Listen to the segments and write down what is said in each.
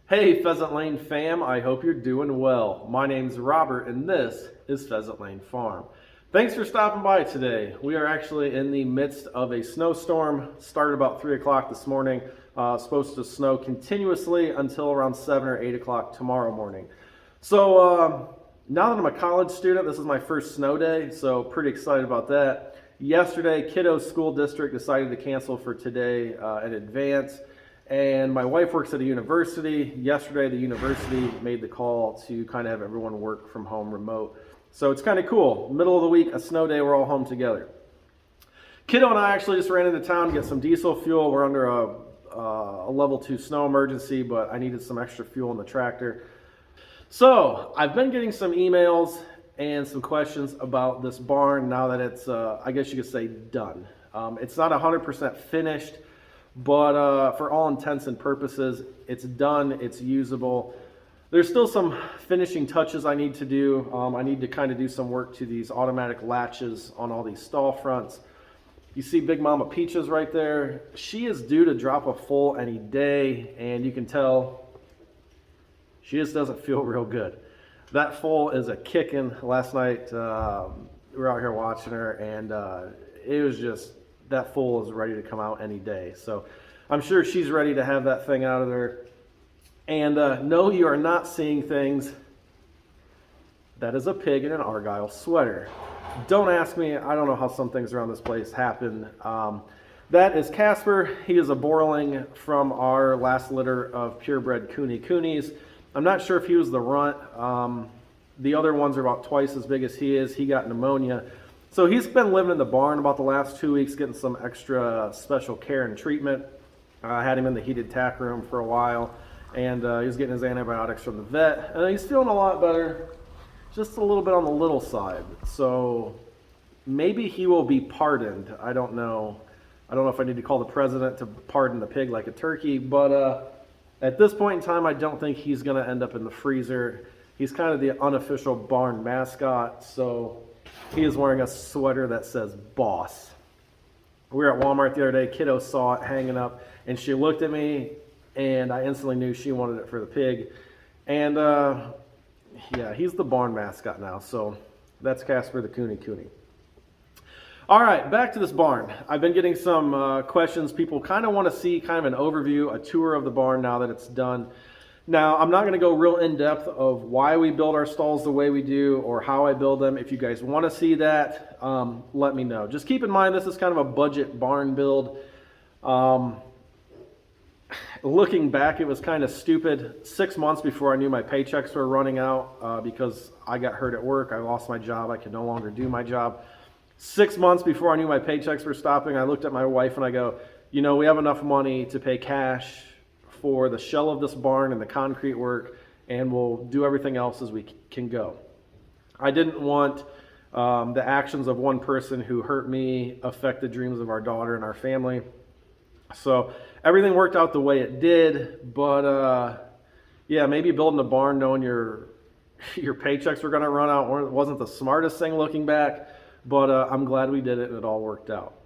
Hey Pheasant Lane fam, I hope you're doing well. My name's Robert and this is Pheasant Lane Farm. Thanks for stopping by today. We are actually in the midst of a snowstorm. Started about 3 o'clock this morning. Supposed to snow continuously until around 7 or 8 o'clock tomorrow morning. So now that I'm a college student, this is my first snow day, so pretty excited about that. Yesterday, Kiddo's school district decided to cancel for today in advance. And my wife works at a university. Yesterday, the university made the call to kind of have everyone work from home remote. So it's kind of cool. Middle of the week, a snow day, we're all home together. Kiddo and I actually just ran into town to get some diesel fuel. We're under a level 2 snow emergency, but I needed some extra fuel in the tractor. So I've been getting some emails and some questions about this barn now that it's, I guess you could say, done. It's not 100% finished. But for all intents and purposes, it's done, it's usable. There's still some finishing touches I need to do. I need to kind of do some work to these automatic latches on all these stall fronts. You see Big Mama Peaches right there. She is due to drop a foal any day, and you can tell she just doesn't feel real good. That foal is a kicking. Last night, we were out here watching her, and it was just, that foal is ready to come out any day. So I'm sure she's ready to have that thing out of there. And no, you are not seeing things. That is a pig in an Argyle sweater. Don't ask me. I don't know how some things around this place happen. That is Casper. He is a Borling from our last litter of purebred coonies. I'm not sure if he was the runt. The other ones are about twice as big as he is. He got pneumonia. So he's been living in the barn about the last 2 weeks, getting some extra special care and treatment. I had him in the heated tack room for a while, and he was getting his antibiotics from the vet. And he's feeling a lot better, just a little bit on the little side. So maybe he will be pardoned. I don't know. I don't know if I need to call the president to pardon the pig like a turkey, but at this point in time, I don't think he's going to end up in the freezer. He's kind of the unofficial barn mascot, so he is wearing a sweater that says boss. We were at Walmart the other day. Kiddo saw it hanging up, and she looked at me, and I instantly knew she wanted it for the pig. And yeah, he's the barn mascot now. So that's Casper the Cooney. All right, back to this barn. I've been getting some questions. People kind of want to see kind of an overview, a tour of the barn now that it's done. Now, I'm not going to go real in-depth of why we build our stalls the way we do or how I build them. If you guys want to see that, let me know. Just keep in mind this is kind of a budget barn build. Looking back, it was kind of stupid. 6 months before I knew my paychecks were running out because I got hurt at work. I lost my job. I could no longer do my job. 6 months before I knew my paychecks were stopping, I looked at my wife and I go, you know, we have enough money to pay cash for the shell of this barn and the concrete work, and we'll do everything else as we can go. I didn't want the actions of one person who hurt me affect the dreams of our daughter and our family. So everything worked out the way it did, but yeah, maybe building a barn knowing your paychecks were going to run out wasn't the smartest thing looking back, but I'm glad we did it and it all worked out.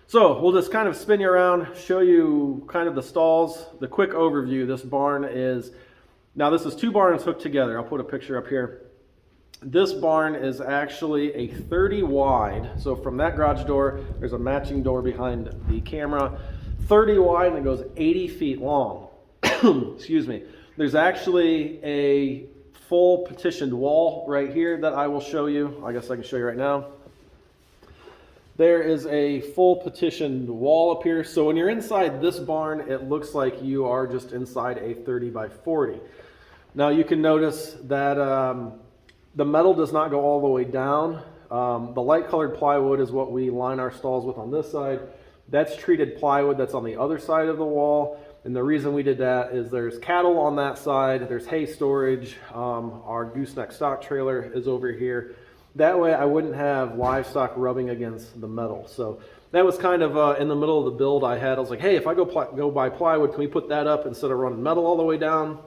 So we'll just kind of spin you around, show you kind of the stalls. The quick overview, this barn is, now this is 2 barns hooked together. I'll put a picture up here. This barn is actually a 30 wide. So from that garage door, there's a matching door behind the camera. 30 wide and it goes 80 feet long. Excuse me. There's actually a full petitioned wall right here that I will show you. I guess I can show you right now. There is a full petitioned wall up here. So when you're inside this barn, it looks like you are just inside a 30 by 40. Now you can notice that the metal does not go all the way down. The light colored plywood is what we line our stalls with on this side. That's treated plywood that's on the other side of the wall. And the reason we did that is there's cattle on that side, there's hay storage, our gooseneck stock trailer is over here. That way I wouldn't have livestock rubbing against the metal. So that was kind of in the middle of the build I was like, hey, if I go buy plywood, can we put that up instead of running metal all the way down?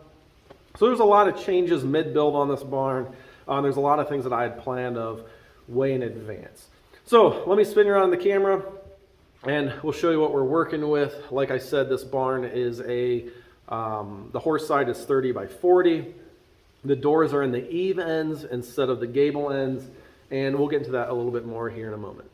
So there's a lot of changes mid-build on this barn. There's a lot of things that I had planned of way in advance. So let me spin you around the camera and we'll show you what we're working with. Like I said, this barn is the horse side is 30 by 40. The doors are in the eave ends instead of the gable ends, and we'll get into that a little bit more here in a moment.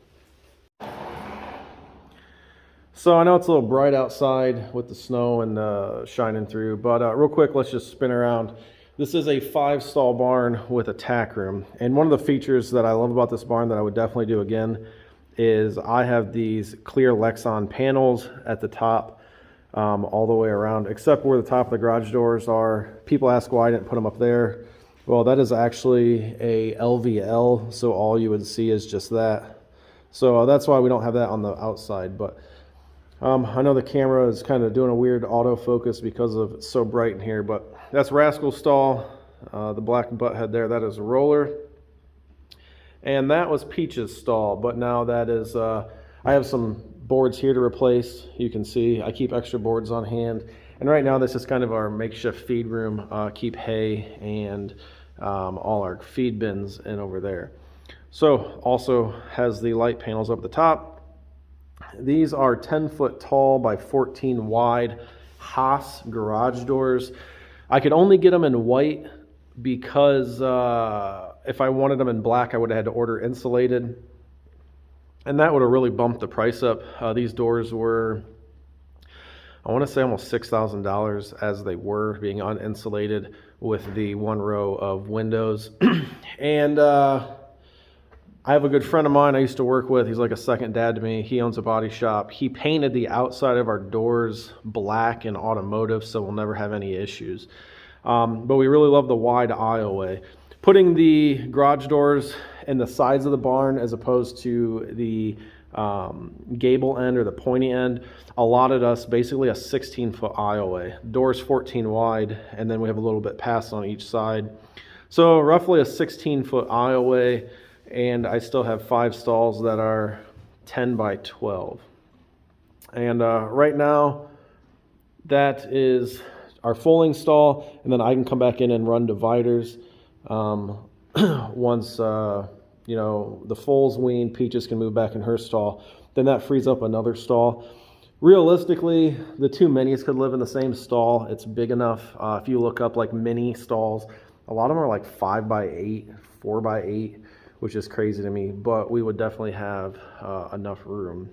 So I know it's a little bright outside with the snow and shining through, but real quick, let's just spin around. This is a 5-stall barn with a tack room, and one of the features that I love about this barn that I would definitely do again is I have these clear Lexan panels at the top all the way around, except where the top of the garage doors are. People ask why I didn't put them up there. Well, that is actually a LVL, so all you would see is just that. So that's why we don't have that on the outside. But I know the camera is kind of doing a weird autofocus because of it's so bright in here, but that's Rascal's stall, the black butthead there, that is a roller. And that was Peach's stall, but now that is, I have some boards here to replace. You can see I keep extra boards on hand, and right now this is kind of our makeshift feed room. Keep hay and all our feed bins in over there. So also has the light panels up at the top. These are 10-foot tall by 14 wide Haas garage doors. I could only get them in white because if I wanted them in black I would have had to order insulated, and that would have really bumped the price up. These doors were, I want to say, almost $6,000 as they were, being uninsulated with the one row of windows. And I have a good friend of mine I used to work with. He's like a second dad to me. He owns a body shop. He painted the outside of our doors black and automotive, so we'll never have any issues. But we really love the wide aisleway. Putting the garage doors in the sides of the barn as opposed to the gable end or the pointy end allotted us basically a 16-foot aisleway. Doors 14 wide, and then we have a little bit past on each side. So roughly a 16-foot aisleway, and I still have 5 stalls that are 10 by 12. And right now, that is our foaling stall, and then I can come back in and run dividers. Once you know, the foal's weaned, Peaches can move back in her stall. Then that frees up another stall. Realistically, the 2 minis could live in the same stall. It's big enough. If you look up like mini stalls, a lot of them are like 5 by 8, 4 by 8, which is crazy to me. But we would definitely have enough room.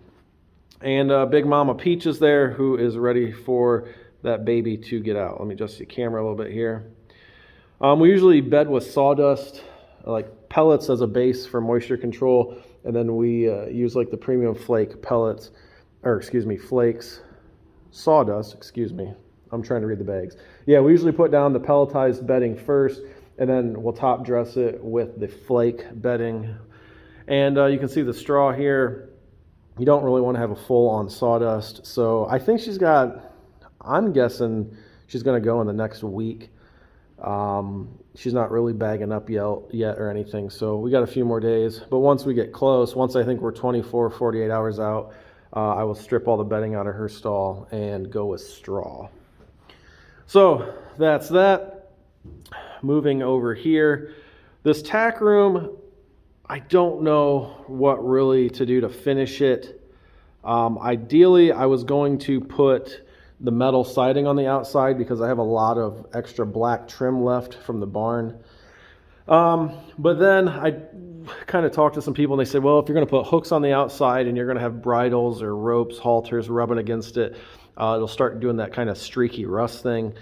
And Big Mama Peaches there, who is ready for that baby to get out. Let me adjust the camera a little bit here. We usually bed with sawdust, like pellets as a base for moisture control, and then we use like the premium flake pellets, or excuse me, flakes, sawdust, excuse me. I'm trying to read the bags. Yeah, we usually put down the pelletized bedding first, and then we'll top dress it with the flake bedding. And you can see the straw here. You don't really want to have a full on sawdust. So I think she's got, I'm guessing she's going to go in the next week. She's not really bagging up yet or anything, so we got a few more days. But once we get close, once I think we're 24, 48 hours out, I will strip all the bedding out of her stall and go with straw. So that's that. Moving over here, this tack room, I don't know what really to do to finish it. Ideally, I was going to put the metal siding on the outside because I have a lot of extra black trim left from the barn. But then I kind of talked to some people and they said, well, if you're going to put hooks on the outside and you're going to have bridles or ropes, halters rubbing against it, it'll start doing that kind of streaky rust thing.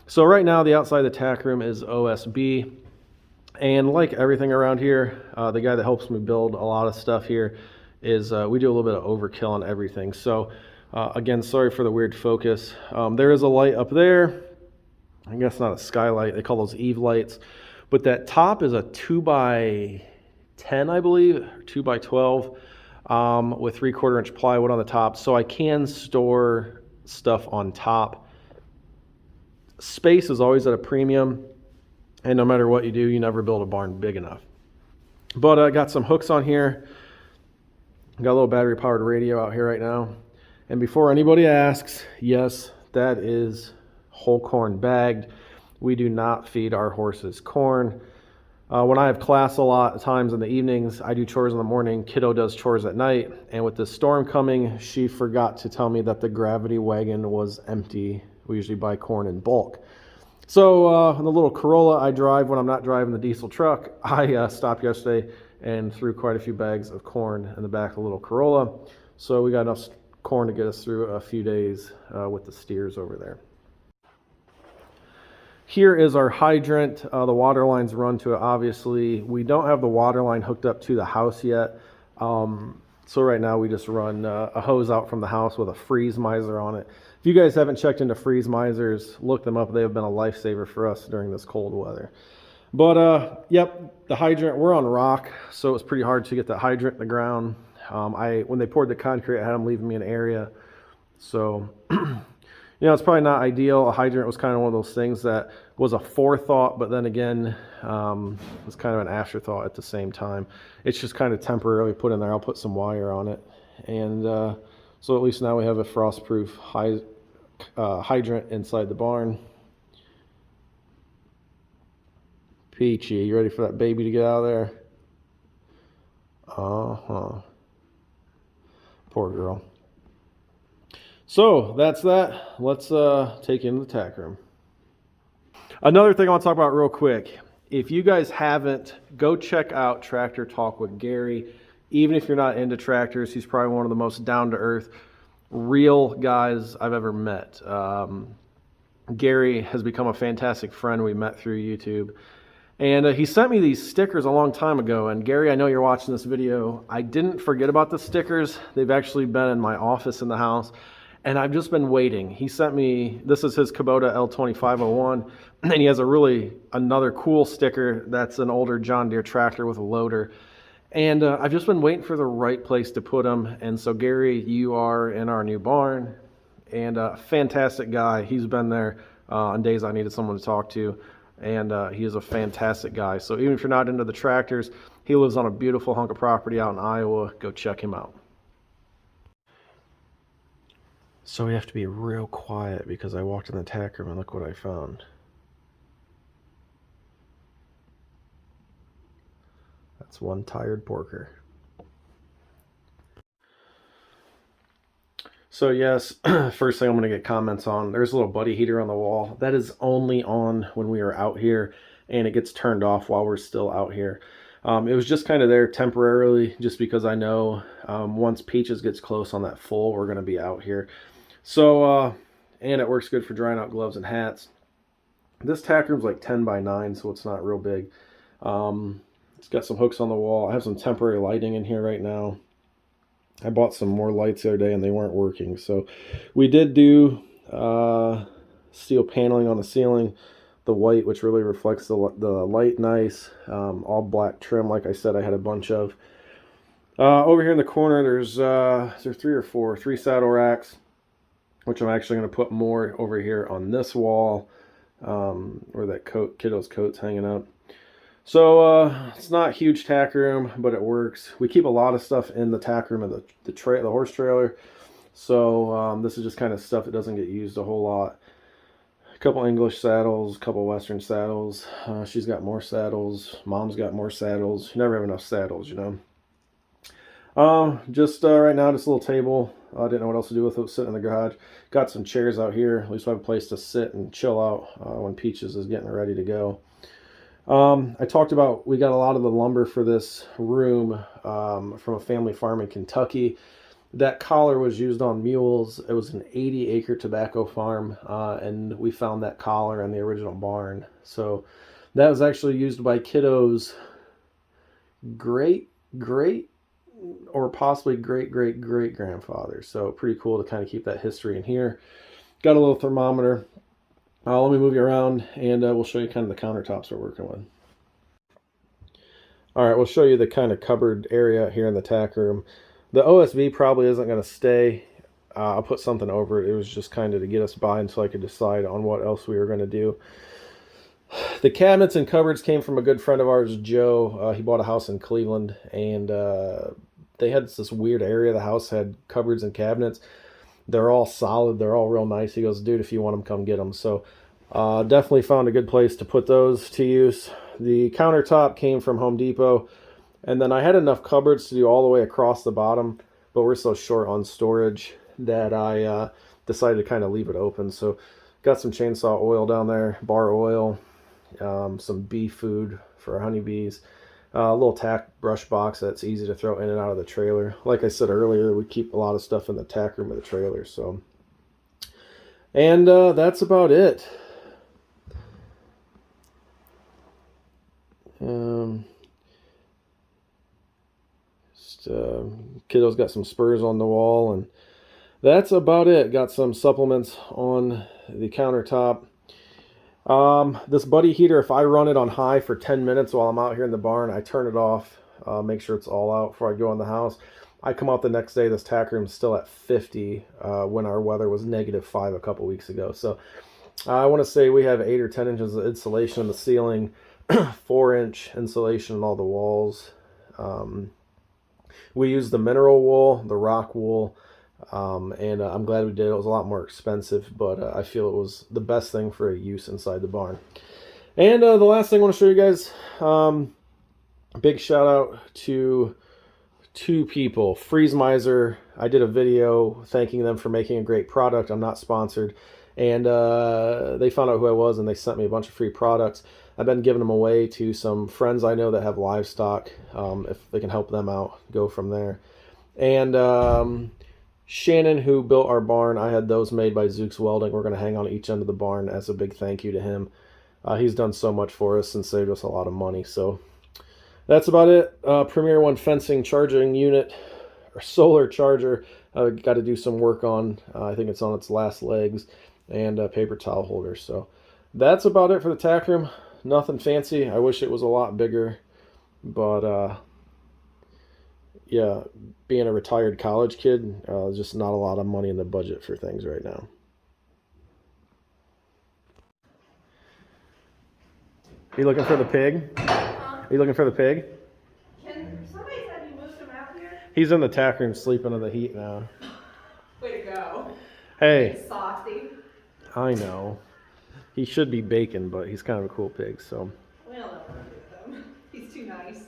So right now the outside of the tack room is OSB. And like everything around here, the guy that helps me build a lot of stuff here is we do a little bit of overkill on everything. So again, sorry for the weird focus. There is a light up there. I guess not a skylight. They call those eave lights. But that top is a 2 by 10, I believe, or 2 by 12, with 3/4 inch plywood on the top. So I can store stuff on top. Space is always at a premium. And no matter what you do, you never build a barn big enough. But I got some hooks on here. Got a little battery powered radio out here right now. And before anybody asks, yes, that is whole corn bagged. We do not feed our horses corn. When I have class a lot of times in the evenings, I do chores in the morning. Kiddo does chores at night. And with this storm coming, she forgot to tell me that the gravity wagon was empty. We usually buy corn in bulk. So in the little Corolla I drive when I'm not driving the diesel truck, I stopped yesterday and threw quite a few bags of corn in the back of the little Corolla. So we got enough corn to get us through a few days with the steers over there. Here is our hydrant. The water lines run to it, obviously. We don't have the water line hooked up to the house yet. So right now we just run a hose out from the house with a freeze miser on it. If you guys haven't checked into freeze misers, look them up. They have been a lifesaver for us during this cold weather. But yep, the hydrant, we're on rock, so it was pretty hard to get the hydrant in the ground. When they poured the concrete, I had them leaving me an area. So it's probably not ideal. A hydrant was kind of one of those things that was a forethought, but then again, was kind of an afterthought at the same time. It's just kind of temporarily put in there. I'll put some wire on it. And so at least now we have a frost-proof hydrant inside the barn. Peachy, you ready for that baby to get out of there? Uh-huh. Poor girl. So that's that. Let's take you into the tack room. Another thing I want to talk about real quick. If you guys haven't, go check out Tractor Talk with Gary. Even if you're not into tractors, he's probably one of the most down-to-earth, real guys I've ever met. Gary has become a fantastic friend we met through YouTube. And he sent me these stickers a long time ago. And Gary, I know you're watching this video. I didn't forget about the stickers. They've actually been in my office in the house. And I've just been waiting. He sent me, this is his Kubota L2501. And he has another cool sticker that's an older John Deere tractor with a loader. And I've just been waiting for the right place to put them. And so Gary, you are in our new barn. And fantastic guy. He's been there on days I needed someone to talk to. And he is a fantastic guy. So even if you're not into the tractors, he lives on a beautiful hunk of property out in Iowa. Go check him out. So we have to be real quiet because I walked in the tack room and look what I found. That's one tired porker. So yes, first thing I'm going to get comments on, there's a little buddy heater on the wall. That is only on when we are out here, and it gets turned off while we're still out here. It was just kind of there temporarily, just because I know once Peaches gets close on that full, we're going to be out here. So, and it works good for drying out gloves and hats. This tack room's like 10 by 9, so it's not real big. It's got some hooks on the wall. I have some temporary lighting in here right now. I bought some more lights the other day and they weren't working. So we did do steel paneling on the ceiling, the white, which really reflects the light nice, all black trim like I said I had a bunch of. Over here in the corner there's three saddle racks, which I'm actually going to put more over here on this wall where that kiddo's coat's hanging up. So it's not a huge tack room, but it works. We keep a lot of stuff in the tack room of the horse trailer. So this is just kind of stuff that doesn't get used a whole lot. A couple English saddles, a couple Western saddles. She's got more saddles. Mom's got more saddles. You never have enough saddles, you know. Right now, just a little table. I didn't know what else to do with it. It was sitting in the garage. Got some chairs out here. At least I have a place to sit and chill out when Peaches is getting ready to go. I talked about, we got a lot of the lumber for this room from a family farm in Kentucky. That collar was used on mules. It was an 80-acre tobacco farm, and we found that collar in the original barn. So that was actually used by kiddos' great or possibly great grandfather. So pretty cool to kind of keep that history in here. Got a little thermometer. Let me move you around and we'll show you kind of the countertops we're working with. All right, we'll show you the kind of cupboard area here in the tack room. The OSB probably isn't going to stay. I'll put something over it. It was just kind of to get us by until I could decide on what else we were going to do. The cabinets and cupboards came from a good friend of ours, Joe. He bought a house in Cleveland, and they had this weird area. The house had cupboards and cabinets. They're all solid. They're all real nice. He goes, dude, if you want them, come get them. So definitely found a good place to put those to use. The countertop came from Home Depot, and then I had enough cupboards to do all the way across the bottom, but we're so short on storage that I decided to kind of leave it open. So got some chainsaw oil down there, bar oil, some bee food for honeybees, a little tack brush box that's easy to throw in and out of the trailer. Like I said earlier, we keep a lot of stuff in the tack room of the trailer. So, and that's about it. Kiddo's got some spurs on the wall, and that's about it. Got some supplements on the countertop. This buddy heater, if I run it on high for 10 minutes while I'm out here in the barn, I turn it off, make sure it's all out before I go in the house. I come out the next day, this tack room's still at 50 when our weather was -5 a couple weeks ago. So I want to say we have 8 or 10 inches of insulation in the ceiling, 4-inch insulation on all the walls. We use the mineral wool, the rock wool, and I'm glad we did. It was a lot more expensive, but I feel it was the best thing for a use inside the barn. And the last thing I want to show you guys, big shout out to 2 people. Freeze Miser, I did a video thanking them for making a great product. I'm not sponsored. And they found out who I was, and they sent me a bunch of free products. I've been giving them away to some friends I know that have livestock. If they can help them out, go from there. And Shannon, who built our barn, I had those made by Zook's Welding. We're going to hang on each end of the barn as a big thank you to him. He's done so much for us and saved us a lot of money. So that's about it. Premier One fencing charging unit, or solar charger, got to do some work on. I think it's on its last legs, and paper towel holders. So that's about it for the tack room. Nothing fancy. I wish it was a lot bigger, but yeah, being a retired college kid, just not a lot of money in the budget for things right now. Are you looking for the pig? Are you looking for the pig? Somebody said you moved him out here? He's in the tack room sleeping in the heat now. Way to go. Hey. Softy. I know. He should be bacon, but he's kind of a cool pig, so. We'll never do with him. He's too nice.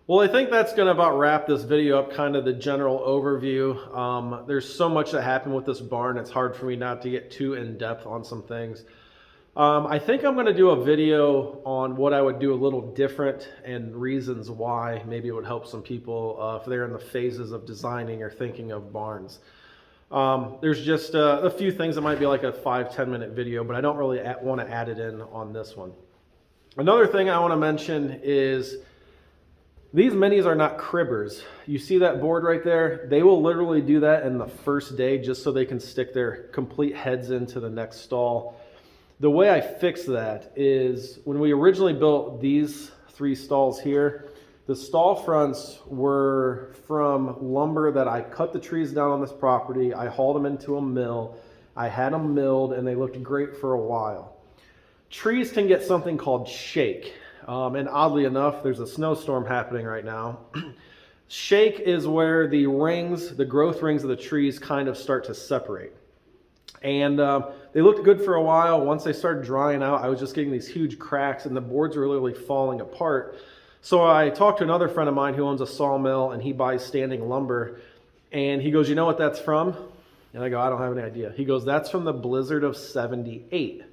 Well, I think that's going to about wrap this video up, kind of the general overview. There's so much that happened with this barn, it's hard for me not to get too in-depth on some things. I think I'm going to do a video on what I would do a little different and reasons why. Maybe it would help some people if they're in the phases of designing or thinking of barns. There's just a few things that might be like a 5-10 minute video, but I don't really want to add it in on this one. Another thing I want to mention is these minis are not cribbers. You see that board right there? They will literally do that in the first day just so they can stick their complete heads into the next stall. The way I fixed that is when we originally built these 3 stalls here, the stall fronts were from lumber that I cut the trees down on this property. I hauled them into a mill. I had them milled, and they looked great for a while. Trees can get something called shake. And oddly enough, there's a snowstorm happening right now. Shake is where the rings, the growth rings of the trees kind of start to separate. And they looked good for a while. Once they started drying out, I was just getting these huge cracks, and the boards were literally falling apart. So I talked to another friend of mine who owns a sawmill, and he buys standing lumber. And he goes, you know what that's from? And I go, I don't have any idea. He goes, that's from the blizzard of '78.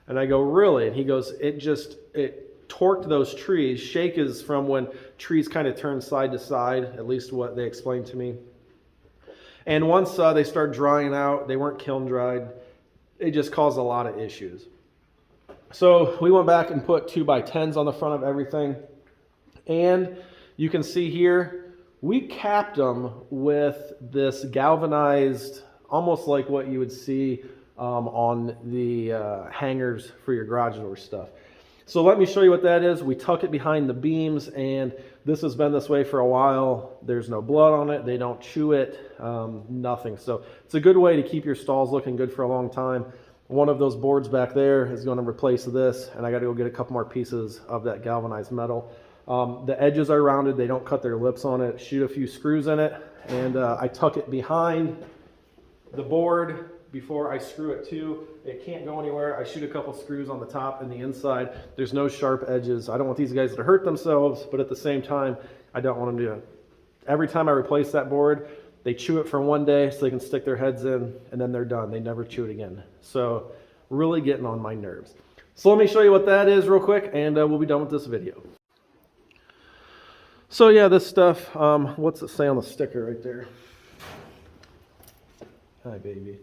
And I go, really? And he goes, it torqued those trees. Shake is from when trees kind of turn side to side, at least what they explained to me. And once they start drying out, they weren't kiln dried. It just caused a lot of issues. So we went back and put 2x10s on the front of everything. And you can see here, we capped them with this galvanized, almost like what you would see on the hangers for your garage door stuff. So let me show you what that is. We tuck it behind the beams, and this has been this way for a while. There's no blood on it. They don't chew it, nothing. So it's a good way to keep your stalls looking good for a long time. One of those boards back there is going to replace this, and I got to go get a couple more pieces of that galvanized metal. The edges are rounded. They don't cut their lips on it. Shoot a few screws in it, and I tuck it behind the board before I screw it to. It can't go anywhere. I shoot a couple screws on the top and the inside. There's no sharp edges. I don't want these guys to hurt themselves, but at the same time, I don't want them to. Every time I replace that board, they chew it for one day so they can stick their heads in, and then they're done. They never chew it again. So really getting on my nerves. So let me show you what that is real quick, and we'll be done with this video. So yeah, this stuff, what's it say on the sticker right there? Hi, baby.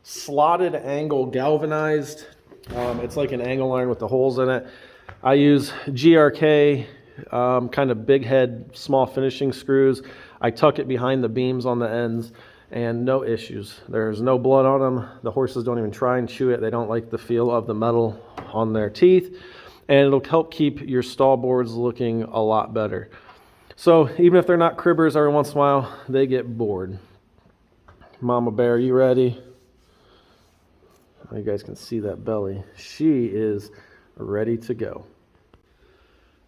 Slotted angle galvanized. It's like an angle iron with the holes in it. I use GRK, kind of big head, small finishing screws. I tuck it behind the beams on the ends, and no issues. There's no blood on them. The horses don't even try and chew it. They don't like the feel of the metal on their teeth, and it'll help keep your stall boards looking a lot better. So even if they're not cribbers, every once in a while, they get bored. Mama Bear, you ready? You guys can see that belly. She is ready to go.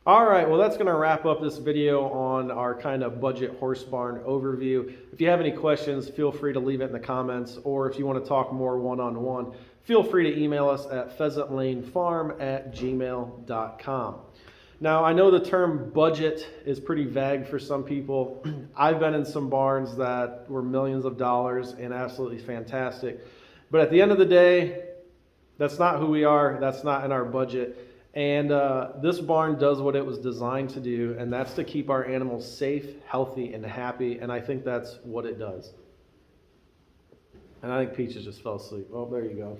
All right, well, that's going to wrap up this video on our kind of budget horse barn overview. If you have any questions, feel free to leave it in the comments, or if you want to talk more one-on-one, feel free to email us at pheasantlanefarm@gmail.com. Now, I know the term budget is pretty vague for some people. I've been in some barns that were millions of dollars and absolutely fantastic. But at the end of the day, that's not who we are. That's not in our budget. And this barn does what it was designed to do, and that's to keep our animals safe, healthy, and happy. And I think that's what it does. And I think Peaches just fell asleep. Oh, there you go.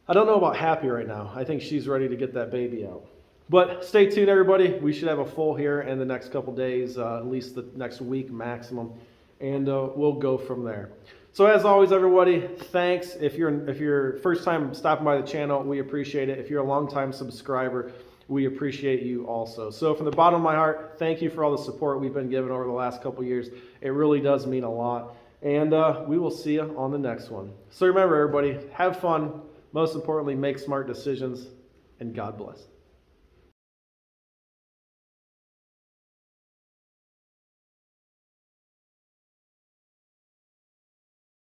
I don't know about happy right now. I think she's ready to get that baby out. But stay tuned, everybody. We should have a full here in the next couple days, at least the next week maximum. And we'll go from there. So as always, everybody, thanks. If you're first time stopping by the channel, we appreciate it. If you're a long-time subscriber, we appreciate you also. So from the bottom of my heart, thank you for all the support we've been given over the last couple years. It really does mean a lot. And we will see you on the next one. So remember, everybody, have fun. Most importantly, make smart decisions, and God bless.